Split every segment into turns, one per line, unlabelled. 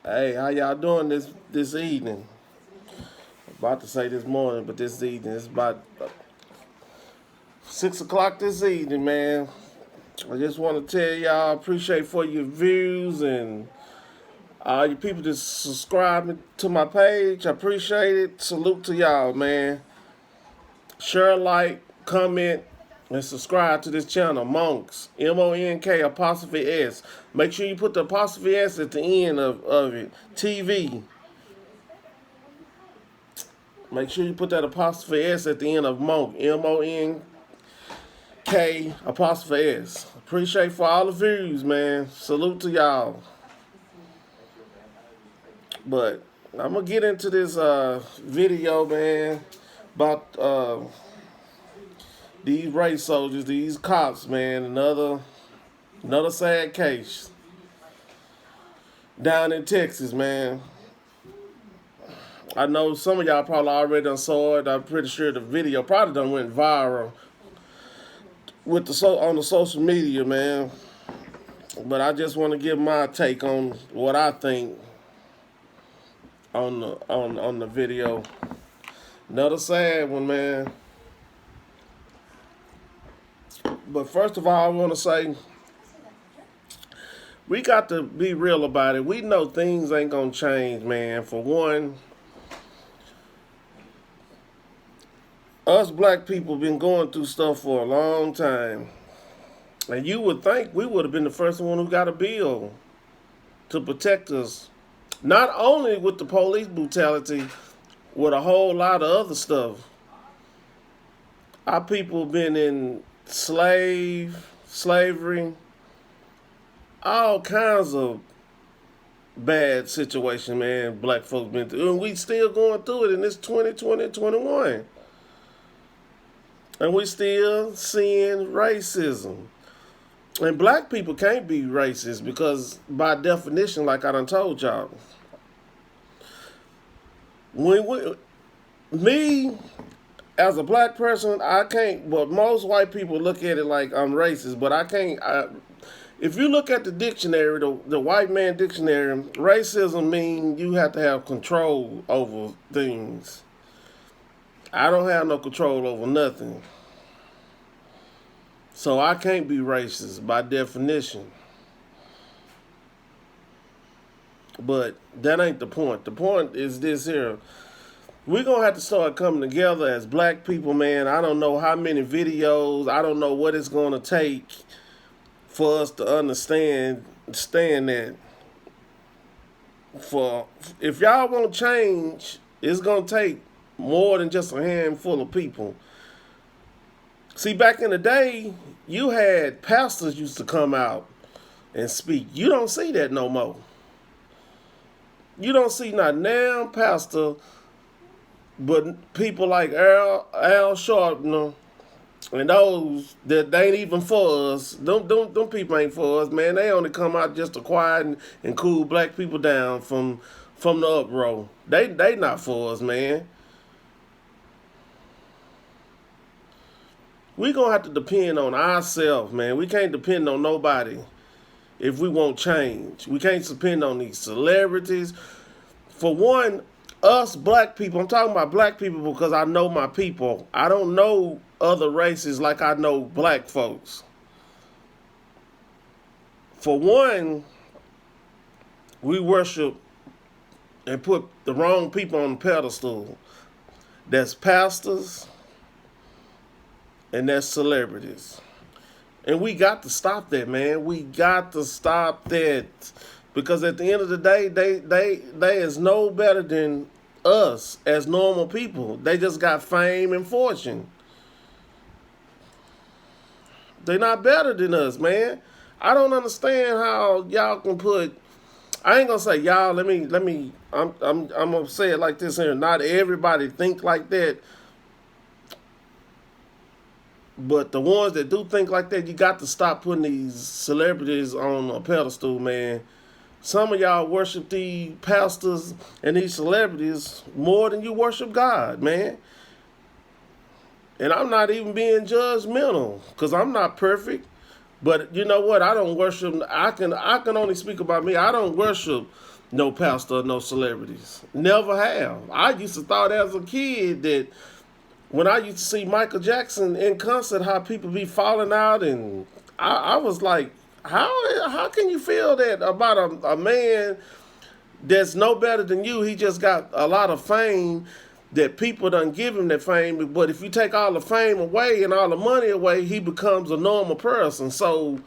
Hey, how y'all doing this evening? About to say this morning, but this evening it's about 6 o'clock this evening, man. I just want to tell y'all I appreciate for your views and all you people just subscribing to my page. I appreciate it. Salute to y'all, man. Share, like, comment, and subscribe to this channel, Monks. MONK apostrophe S. Make sure you put the apostrophe S at the end of it. TV. Make sure you put that apostrophe S at the end of Monk. MONK apostrophe S. Appreciate for all the views, man. Salute to y'all. But I'm gonna get into this video, man, about these race soldiers, these cops, man. Another sad case down in Texas, man. I know some of y'all probably already done saw it. I'm pretty sure the video probably done went viral with on the social media, man. But I just want to give my take on what I think on the video. Another sad one, man. But first of all, I want to say we got to be real about it. We know things ain't gonna change, man. For one, us black people been going through stuff for a long time. And you would think we would have been the first one who got a bill to protect us. Not only with the police brutality, with a whole lot of other stuff. Our people been in slavery, all kinds of bad situation, man, black folks been through. And we still going through it in this 2020, 21. And we still seeing racism. And black people can't be racist because by definition, like I done told y'all, me as a black person, I can't, but most white people look at it like I'm racist, but I can't, if you look at the dictionary, the white man dictionary, racism means you have to have control over things. I don't have no control over nothing. So I can't be racist by definition. But that ain't the point. The point is this here. We're going to have to start coming together as black people, man. I don't know how many videos. I don't know what it's going to take for us to understand that. If y'all want to change, it's going to take more than just a handful of people. See, back in the day, you had pastors used to come out and speak. You don't see that no more. You don't see not now pastor, but people like Al Sharpton and those that they ain't even for us. Them people ain't for us, man. They only come out just to quiet and cool black people down from the uproar. They not for us, man. We gonna have to depend on ourselves, man. We can't depend on nobody if we want change. We can't depend on these celebrities. For one, us black people, I'm talking about black people because I know my people. I don't know other races like I know black folks. For one, we worship and put the wrong people on the pedestal. That's pastors and that's celebrities. And we got to stop that, man. We got to stop that. Because at the end of the day, they is no better than us as normal people. They just got fame and fortune. They not better than us, man. I don't understand how y'all can put. I ain't gonna say y'all. I'm gonna say it like this here. Not everybody think like that. But the ones that do think like that, you got to stop putting these celebrities on a pedestal, man. Some of y'all worship these pastors and these celebrities more than you worship God, man. And I'm not even being judgmental because I'm not perfect. But you know what? I don't worship. I can only speak about me. I don't worship no pastor, no celebrities. Never have. I used to thought as a kid that when I used to see Michael Jackson in concert, how people be falling out, and I was like, how can you feel that about a man that's no better than you? He just got a lot of fame that people done give him that fame, but if you take all the fame away and all the money away, he becomes a normal person. So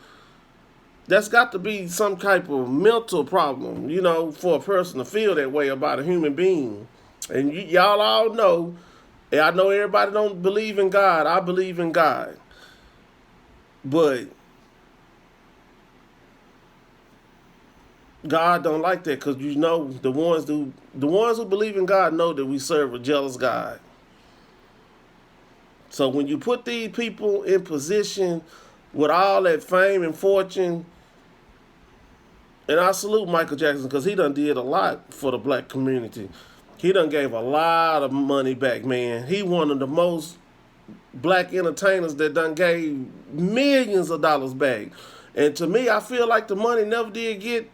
that's got to be some type of mental problem, for a person to feel that way about a human being. And y'all all know, and I know everybody don't believe in God. I believe in God. But God don't like that, because the ones who believe in God know that we serve a jealous God. So when you put these people in position with all that fame and fortune, and I salute Michael Jackson because he done did a lot for the black community. He done gave a lot of money back, man. He one of the most black entertainers that done gave millions of dollars back. And to me, I feel like the money never did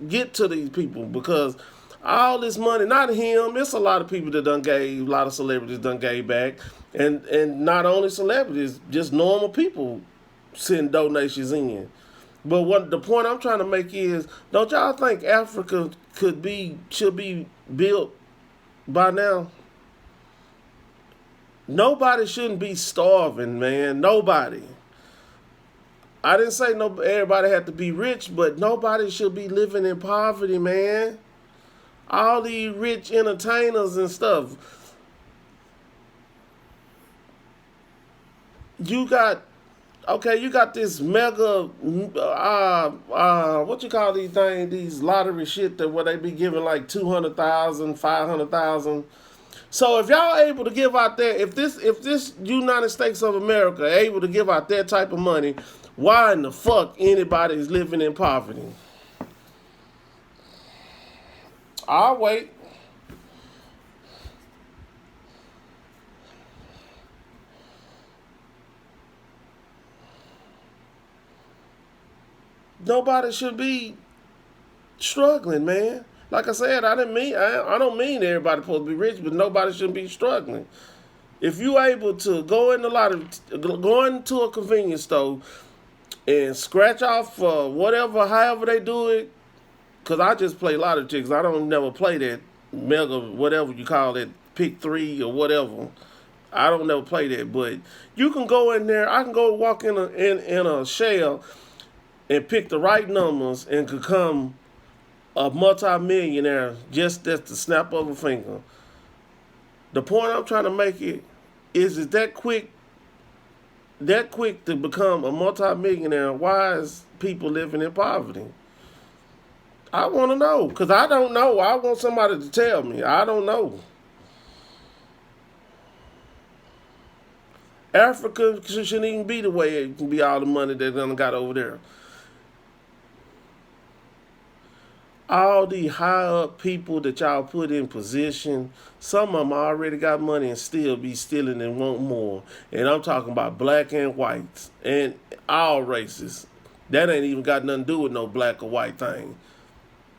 get to these people, because all this money, not him, it's a lot of people that done gave, a lot of celebrities done gave back. And not only celebrities, just normal people send donations in. But the point I'm trying to make is, don't y'all think Africa should be built by now? Nobody shouldn't be starving, man. Nobody. I didn't say everybody had to be rich, but nobody should be living in poverty, man. All these rich entertainers and stuff. You got this mega, what you call these things, these lottery shit that where they be giving like 200,000, 500,000. So if y'all able to give out that, if this United States of America able to give out that type of money, why in the fuck anybody is living in poverty? I'll wait. Nobody should be struggling, man. Like I said, I don't mean everybody supposed to be rich, but nobody should be struggling. If you able to go into a convenience store and scratch off whatever, however they do it, because I just play lottery tickets. I don't never play that mega, whatever you call it, pick 3 or whatever. I don't never play that, but you can go in there. I can go walk in a shell and pick the right numbers and become a multi-millionaire just at the snap of a finger. The point I'm trying to make is that quick to become a multi-millionaire. Why is people living in poverty? I want to know, because I don't know. I want somebody to tell me. I don't know. Africa shouldn't even be the way it can be, all the money they done got over there. All these high up people that y'all put in position, some of them already got money and still be stealing and want more. And I'm talking about black and whites and all races. That ain't even got nothing to do with no black or white thing.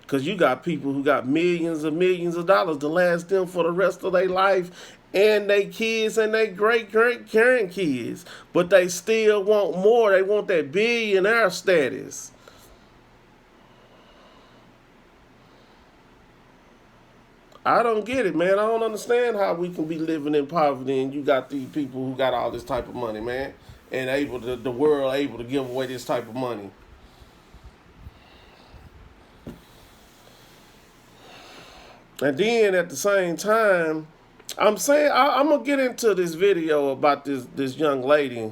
Because you got people who got millions and millions of dollars to last them for the rest of their life, and they kids and they great-grandkids. But they still want more. They want that billionaire status. I don't get it, man. I don't understand how we can be living in poverty and you got these people who got all this type of money, man, and the world able to give away this type of money. And then at the same time, I'm saying I'm gonna get into this video about this young lady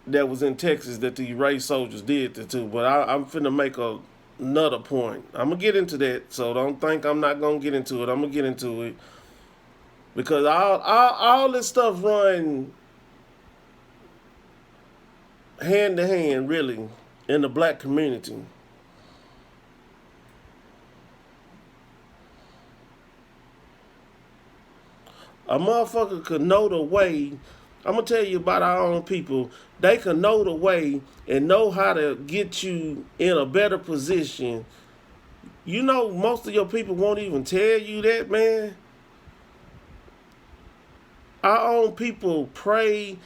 that was in Texas that the race soldiers did it to. But I'm finna make another point. I'm gonna get into that, so don't think I'm not gonna get into it. I'm gonna get into it because all this stuff run hand to hand, really, in the black community. A motherfucker could know the way. I'm going to tell you about our own people. They can know the way and know how to get you in a better position You know, most of your people won't even tell you that, man. Our own people pray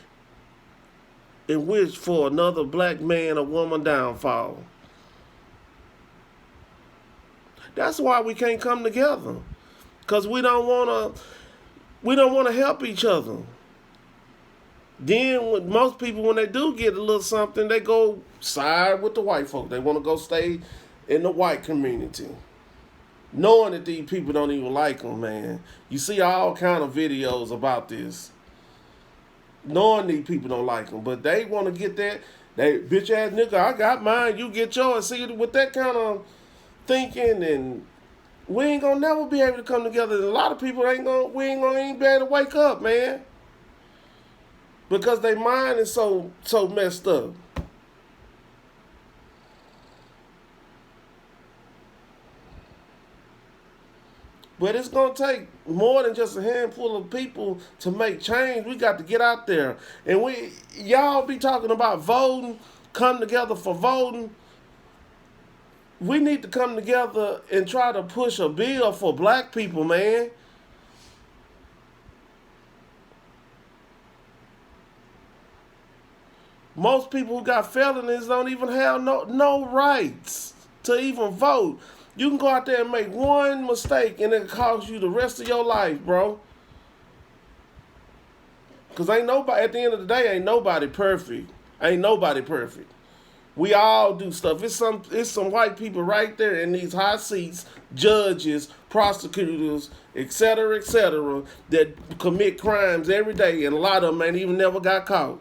and wish for another black man or woman downfall. That's why we can't come together. Cause we don't wanna help each other. Then when most people, when they do get a little something, they go side with the white folk. They want to go stay in the white community, knowing that these people don't even like them, man. You see all kind of videos about this, knowing these people don't like them, but they want to get that. They bitch ass nigga, I got mine, you get yours. See, with that kind of thinking, and we ain't gonna never be able to come together. And a lot of people we ain't gonna even be able to wake up, man. Because their mind is so messed up. But it's going to take more than just a handful of people to make change. We got to get out there. And y'all be talking about voting, come together for voting. We need to come together and try to push a bill for black people, man. Most people who got felonies don't even have no rights to even vote. You can go out there and make one mistake and it cost you the rest of your life, bro. Cause ain't nobody, at the end of the day, ain't nobody perfect. Ain't nobody perfect. We all do stuff. It's some white people right there in these high seats, judges, prosecutors, etc., that commit crimes every day, and a lot of them ain't even never got caught.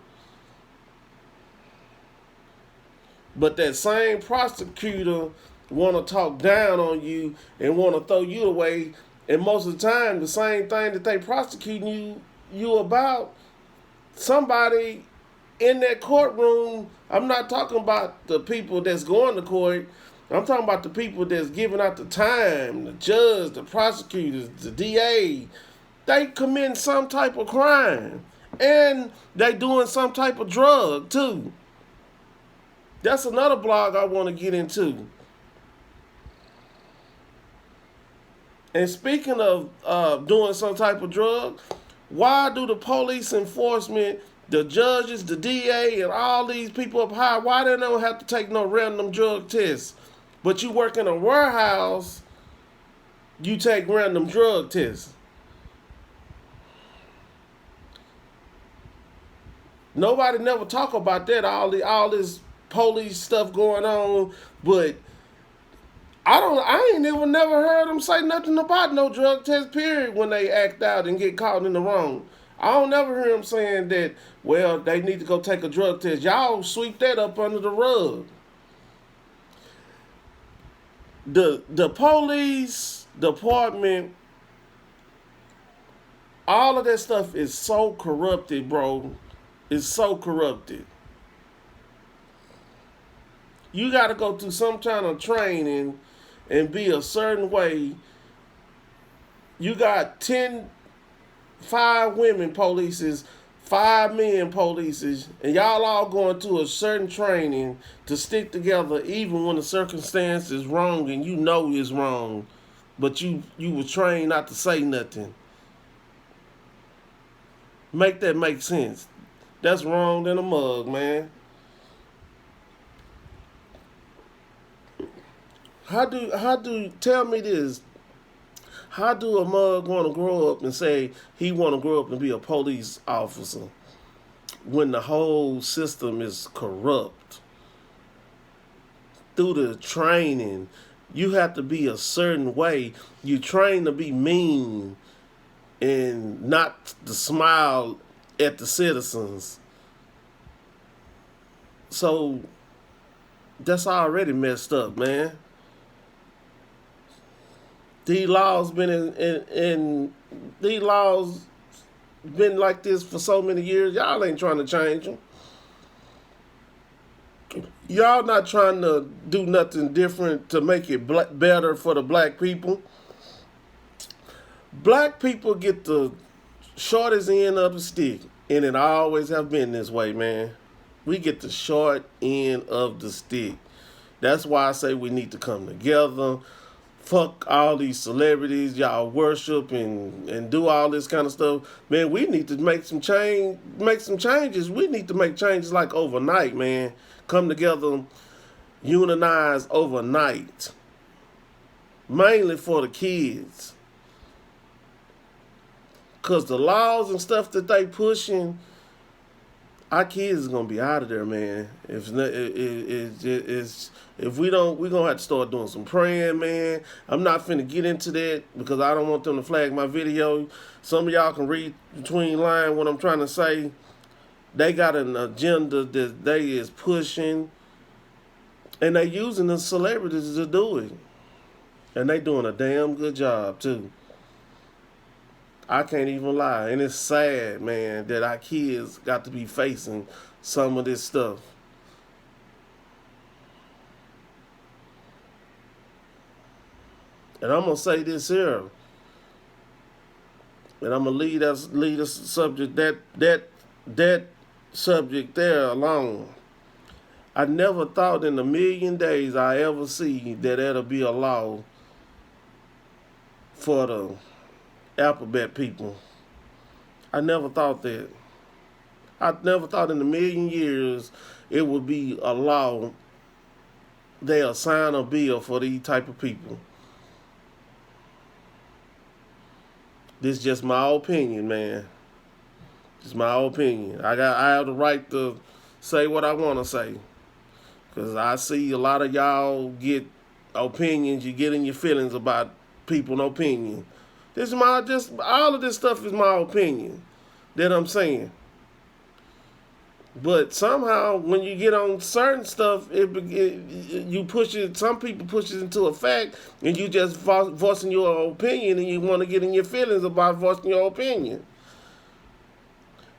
But that same prosecutor want to talk down on you and want to throw you away. And most of the time, the same thing that they prosecuting you about, somebody in that courtroom, I'm not talking about the people that's going to court. I'm talking about the people that's giving out the time, the judge, the prosecutors, the DA. They committing some type of crime. And they doing some type of drug, too. That's another blog I want to get into. And speaking of doing some type of drug, why do the police enforcement, the judges, the DA, and all these people up high, why they don't have to take no random drug tests? But you work in a warehouse, you take random drug tests. Nobody never talk about that, all this police stuff going on, but I ain't even never heard them say nothing about no drug test, period, when they act out and get caught in the wrong. I don't never hear them saying that, well, they need to go take a drug test. Y'all sweep that up under the rug. The police department, all of that stuff is so corrupted, bro. It's so corrupted. You got to go through some kind of training and be a certain way. You got 5 women polices, 5 men polices, and y'all all going through a certain training to stick together even when the circumstance is wrong and you know it's wrong, but you were trained not to say nothing. Make that make sense. That's wrong than a mug, man. Tell me this. How do a mug want to grow up and say he want to grow up and be a police officer when the whole system is corrupt? Through the training, you have to be a certain way. You train to be mean and not to smile at the citizens. So that's already messed up, man. These laws been these laws been like this for so many years. Y'all ain't trying to change them. Y'all not trying to do nothing different to make it better for the black people. Black people get the shortest end of the stick, and it always have been this way, man. We get the short end of the stick. That's why I say we need to come together, fuck all these celebrities, y'all worship and do all this kind of stuff. Man, we need to make some changes. We need to make changes like overnight, man. Come together, unionize overnight. Mainly for the kids. Cause the laws and stuff that they pushing, our kids is gonna be out of there, man. If we don't, we're gonna have to start doing some praying, man. I'm not finna get into that because I don't want them to flag my video. Some of y'all can read between lines what I'm trying to say. They got an agenda that they is pushing, and they using the celebrities to do it, and they doing a damn good job too. I can't even lie. And it's sad, man, that our kids got to be facing some of this stuff. And I'm gonna say this here, and I'm gonna leave us subject that subject there alone. I never thought in a million days I ever see that there'll be a law for the alphabet people. I never thought that. I never thought in a million years it would be a law. They'll sign a bill for these type of people. This is just my opinion, man. Just my opinion. I have the right to say what I want to say. Because I see a lot of y'all get opinions. You get in your feelings about people's opinion. This is all of this stuff is my opinion that I'm saying. But somehow, when you get on certain stuff, you push it. Some people push it into effect, and you just voicing your opinion, and you want to get in your feelings about voicing your opinion.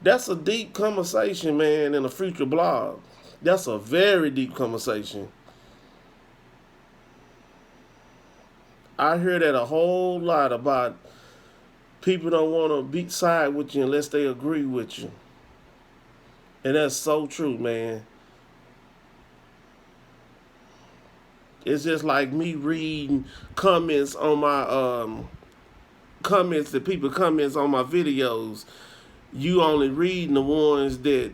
That's a deep conversation, man, in a future blog. That's a very deep conversation. I hear that a whole lot about people don't want to be side with you unless they agree with you. And that's so true, man. It's just like me reading comments on my comments that people comments on my videos. You only reading the ones that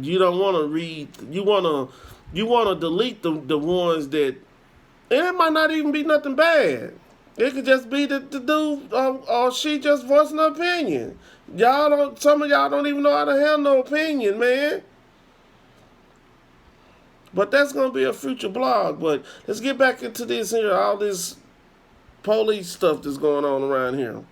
you don't want to read. You want to delete the ones that, and it might not even be nothing bad. It could just be the dude or she just voicing an opinion. Some of y'all don't even know how to handle no opinion, man. But that's going to be a future blog. But let's get back into this here, all this police stuff that's going on around here.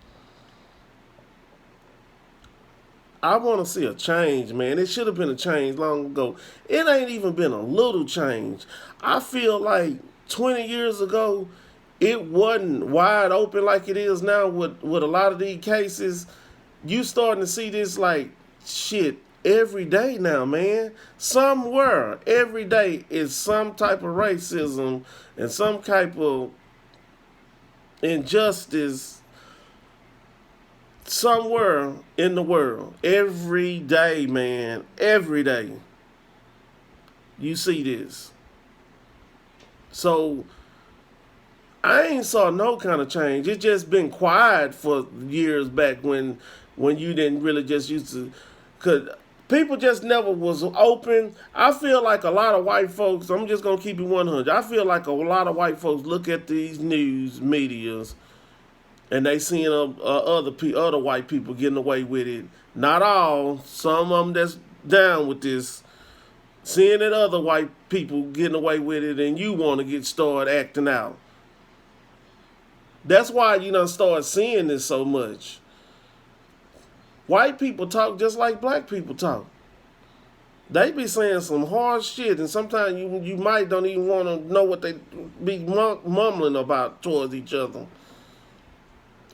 I want to see a change, man. It should have been a change long ago. It ain't even been a little change. I feel like 20 years ago, it wasn't wide open like it is now with a lot of these cases. You starting to see this like shit every day now, man. Somewhere, every day is some type of racism and some type of injustice somewhere in the world. Every day, man. Every day. You see this. So I ain't saw no kind of change. It just been quiet for years back when you didn't really just used to, cause people just never was open. I feel like a lot of white folks, I'm just gonna keep it 100. I feel like a lot of white folks look at these news medias and they seeing other white people getting away with it. Not all, some of them that's down with this, seeing that other white people getting away with it, and you want to start acting out. That's why you done start seeing this so much. White people talk just like black people talk. They be saying some hard shit, and sometimes you might don't even want to know what they be mumbling about towards each other.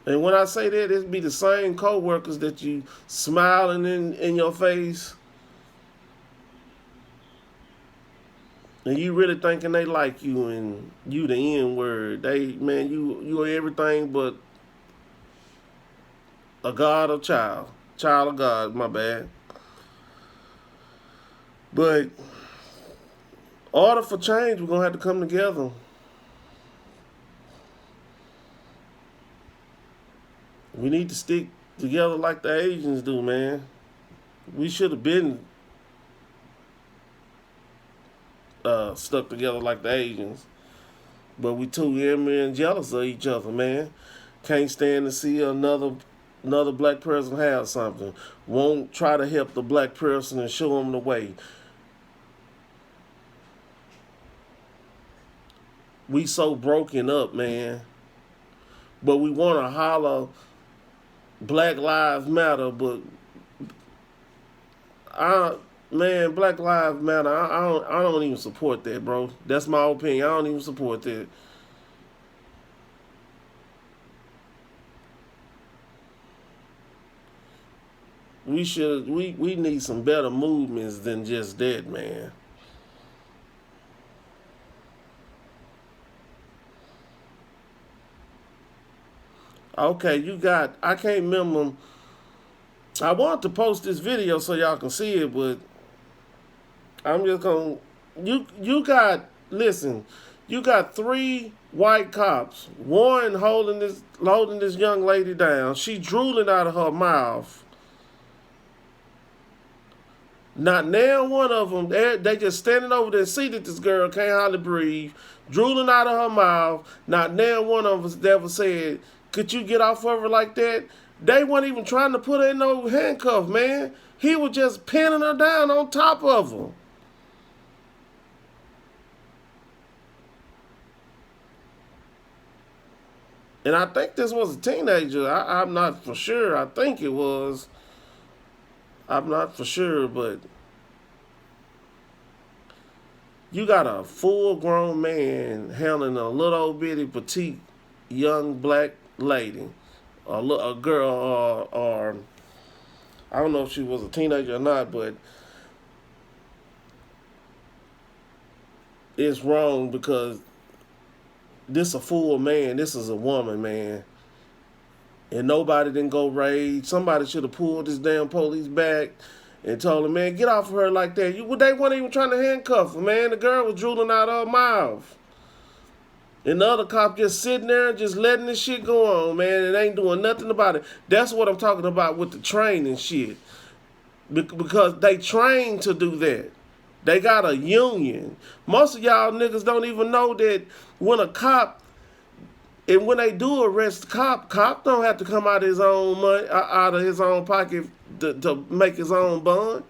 And when I say that, it be the same co-workers that you smiling in your face, and you really thinking they like you, and you the N-word. You are everything but a God or child of God. My bad. But in order for change, we're gonna have to come together. We need to stick together like the Asians do, man. We should have been stuck together like the Asians. But we too envy and jealous of each other, man. Can't stand to see another black person have something. Won't try to help the black person and show them the way. We so broken up, man. But we want to holler Black Lives Matter, but man, Black Lives Matter. I don't even support that, bro. That's my opinion. I don't even support that. We need some better movements than just that, man. Okay, you got I can't remember. I want to post this video so y'all can see it, but I'm just gonna you got listen, you got three white cops, one holding this young lady down. She drooling out of her mouth. Not now one of them, they just standing over there, see that this girl can't hardly breathe, drooling out of her mouth. Not now one of us ever said, could you get off of her like that? They weren't even trying to put her in no handcuff, man. He was just pinning her down on top of her. And I think this was a teenager. I'm not for sure. I think it was. I'm not for sure, but you got a full grown man handling a little old bitty petite young black lady, a girl, or I don't know if she was a teenager or not, but it's wrong because this a full man. This is a woman, man. And nobody didn't go raid. Somebody should have pulled this damn police back and told him, man, get off of her like that. They weren't even trying to handcuff her, man. The girl was drooling out her mouth. And the other cop just sitting there and just letting this shit go on, man, and ain't doing nothing about it. That's what I'm talking about with the training shit. Because they trained to do that. They got a union. Most of y'all niggas don't even know that when a cop, and when they do arrest the cop don't have to come out of his own money, out of his own pocket to make his own bond.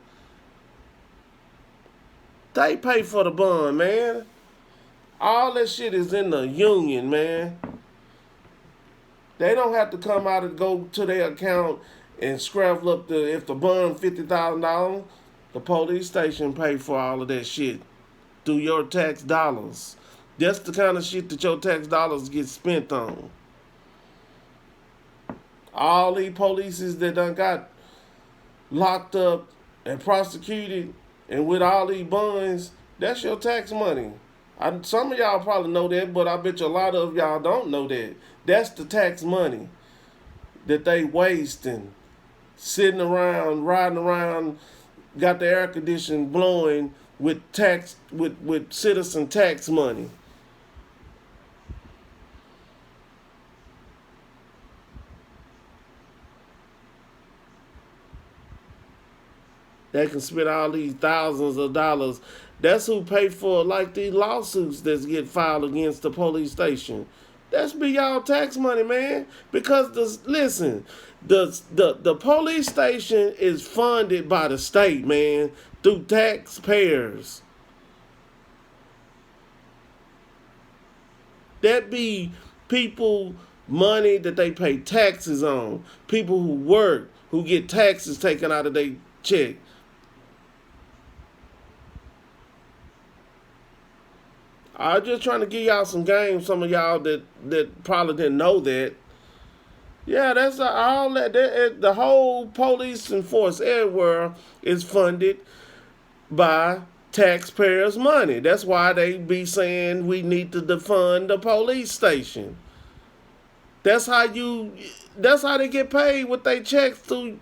They pay for the bond, man. All that shit is in the union, man. They don't have to come out and go to their account and scramble up if the bond $50,000, the police station pay for all of that shit through your tax dollars. That's the kind of shit that your tax dollars get spent on. All these polices that done got locked up and prosecuted and with all these bonds, that's your tax money. Some of y'all probably know that, but I bet you a lot of y'all don't know that. That's the tax money that they wasting, sitting around, riding around, got the air conditioning blowing with citizen tax money. They can spend all these thousands of dollars. That's who pay for like these lawsuits that get filed against the police station. That's be y'all tax money, man. Because the police station is funded by the state, man, through taxpayers. That be people money that they pay taxes on. People who work, who get taxes taken out of their check. I'm just trying to give y'all some game. Some of y'all that probably didn't know that. Yeah, that's all that. The whole police and force everywhere is funded by taxpayers' money. That's why they be saying we need to defund the police station. That's how they get paid with their checks through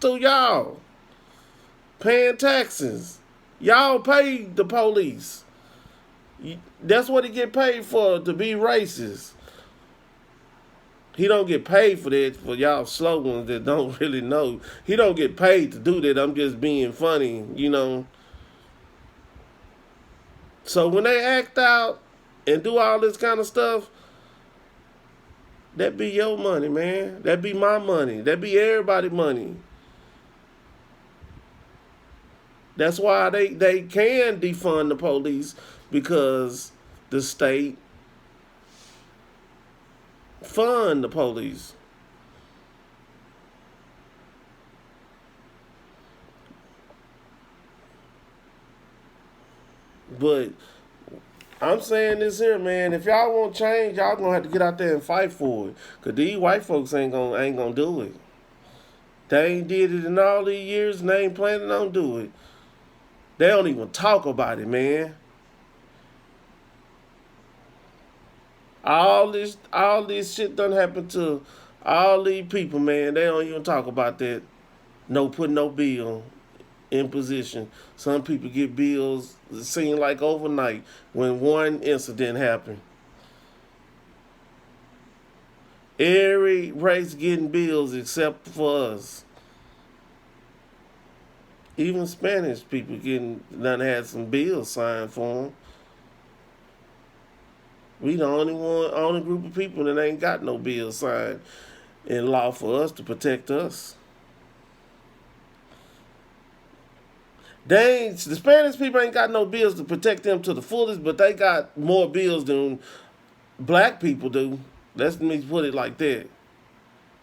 y'all paying taxes. Y'all pay the police. That's what he get paid for, to be racist. He don't get paid for that. For y'all slow ones that don't really know, he don't get paid to do that. I'm just being funny, you know. So when they act out and do all this kind of stuff, that be your money, man. That be my money. That be everybody's money. That's why they can defund the police, because the state fund the police. But I'm saying this here, man. If y'all want change, y'all gonna have to get out there and fight for it. Cause these white folks ain't gonna do it. They ain't did it in all these years, and they ain't planning on do it. They don't even talk about it, man. All this shit done happened to all these people, man. They don't even talk about that. No, put no bill in position. Some people get bills, it seem like overnight, when one incident happened. Every race getting bills except for us. Even Spanish people getting done had some bills signed for them. We the only group of people that ain't got no bills signed in law for us to protect us. The Spanish people ain't got no bills to protect them to the fullest, but they got more bills than black people do. Let me put it like that.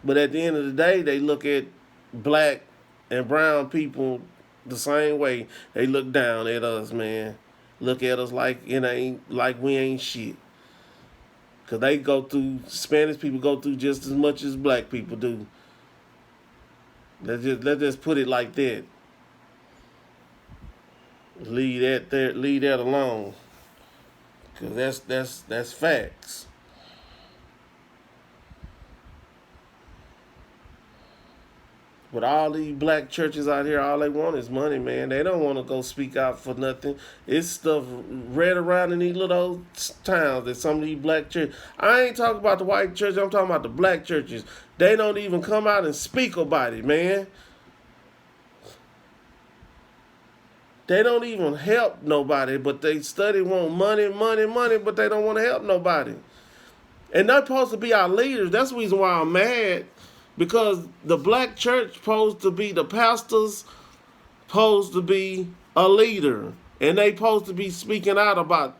But at the end of the day, they look at black and brown people the same way. They look down at us, man. Look at us like it ain't like we ain't shit. Cause Spanish people go through just as much as black people do. Let's just put it like that. Leave that alone. Cause that's facts. But all these black churches out here, all they want is money, man. They don't want to go speak out for nothing. It's stuff read around in these little old towns that some of these black churches. I ain't talking about the white churches. I'm talking about the black churches. They don't even come out and speak about it, man. They don't even help nobody, but they study want money, money, money, but they don't want to help nobody. And they're supposed to be our leaders. That's the reason why I'm mad. Because the black church supposed to be the pastors, supposed to be a leader. And they supposed to be speaking out about